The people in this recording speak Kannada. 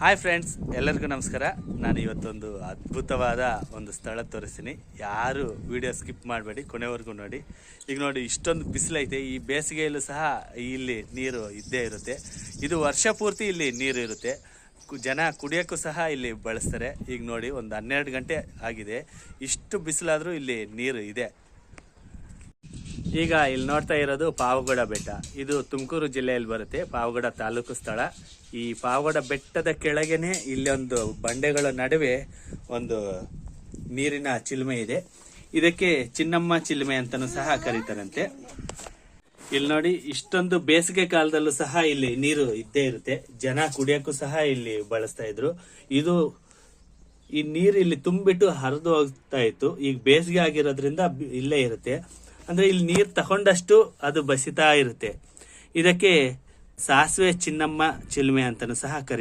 ಹಾಯ್ ಫ್ರೆಂಡ್ಸ್, ಎಲ್ಲರಿಗೂ ನಮಸ್ಕಾರ. ನಾನು ಇವತ್ತೊಂದು ಅದ್ಭುತವಾದ ಒಂದು ಸ್ಥಳ ತೋರಿಸ್ತೀನಿ. ಯಾರು ವಿಡಿಯೋ ಸ್ಕಿಪ್ ಮಾಡಬೇಡಿ, ಕೊನೆವರೆಗೂ ನೋಡಿ. ಈಗ ನೋಡಿ, ಇಷ್ಟೊಂದು ಬಿಸಿಲೈತೆ. ಈ ಬೇಸಿಗೆಯಲ್ಲೂ ಸಹ ಇಲ್ಲಿ ನೀರು ಇದ್ದೇ ಇರುತ್ತೆ. ಇದು ವರ್ಷ ಪೂರ್ತಿ ಇಲ್ಲಿ ನೀರು ಇರುತ್ತೆ. ಜನ ಕುಡಿಯೋಕ್ಕೂ ಸಹ ಇಲ್ಲಿ ಬಳಸ್ತಾರೆ. ಈಗ ನೋಡಿ, ಒಂದು 12 ಗಂಟೆ ಆಗಿದೆ. ಇಷ್ಟು ಬಿಸಿಲಾದರೂ ಇಲ್ಲಿ ನೀರು ಇದೆ. ಈಗ ಇಲ್ಲಿ ನೋಡ್ತಾ ಇರೋದು ಪಾವಗಡ ಬೆಟ್ಟ. ಇದು ತುಮಕೂರು ಜಿಲ್ಲೆಯಲ್ಲಿ ಬರುತ್ತೆ. ಪಾವಗಡ ತಾಲೂಕು ಸ್ಥಳ. ಈ ಪಾವಗಡ ಬೆಟ್ಟದ ಕೆಳಗೇನೆ ಇಲ್ಲೊಂದು ಬಂಡೆಗಳ ನಡುವೆ ಒಂದು ನೀರಿನ ಚಿಲುಮೆ ಇದೆ. ಇದಕ್ಕೆ ಚಿನ್ನಮ್ಮ ಚಿಲುಮೆ ಅಂತಾನೂ ಸಹ ಕರೀತಾರಂತೆ. ಇಲ್ಲಿ ನೋಡಿ, ಇಷ್ಟೊಂದು ಬೇಸಿಗೆ ಕಾಲದಲ್ಲೂ ಸಹ ಇಲ್ಲಿ ನೀರು ಇದ್ದೇ ಇರುತ್ತೆ. ಜನ ಕುಡಿಯೋಕ್ಕೂ ಸಹ ಇಲ್ಲಿ ಬಳಸ್ತಾ ಇದ್ರು. ಈ ನೀರು ಇಲ್ಲಿ ತುಂಬಿಟ್ಟು ಹರಿದು ಹೋಗ್ತಾ ಇತ್ತು. ಈಗ ಬೇಸಿಗೆ ಆಗಿರೋದ್ರಿಂದ ಇಲ್ಲೇ ಇರುತ್ತೆ. ಅಂದ್ರೆ ಇಲ್ಲಿ ನೀರು ತಗೊಂಡಷ್ಟು ಅದು ಬಸಿತಾ ಇರುತ್ತೆ. ಇದಕ್ಕೆ ಸಾಸಿವೆ ಚಿನ್ನಮ್ಮ ಚಿಲುಮೆ ಅಂತಾನೂ ಸಹ ಕರೀತಾರೆ.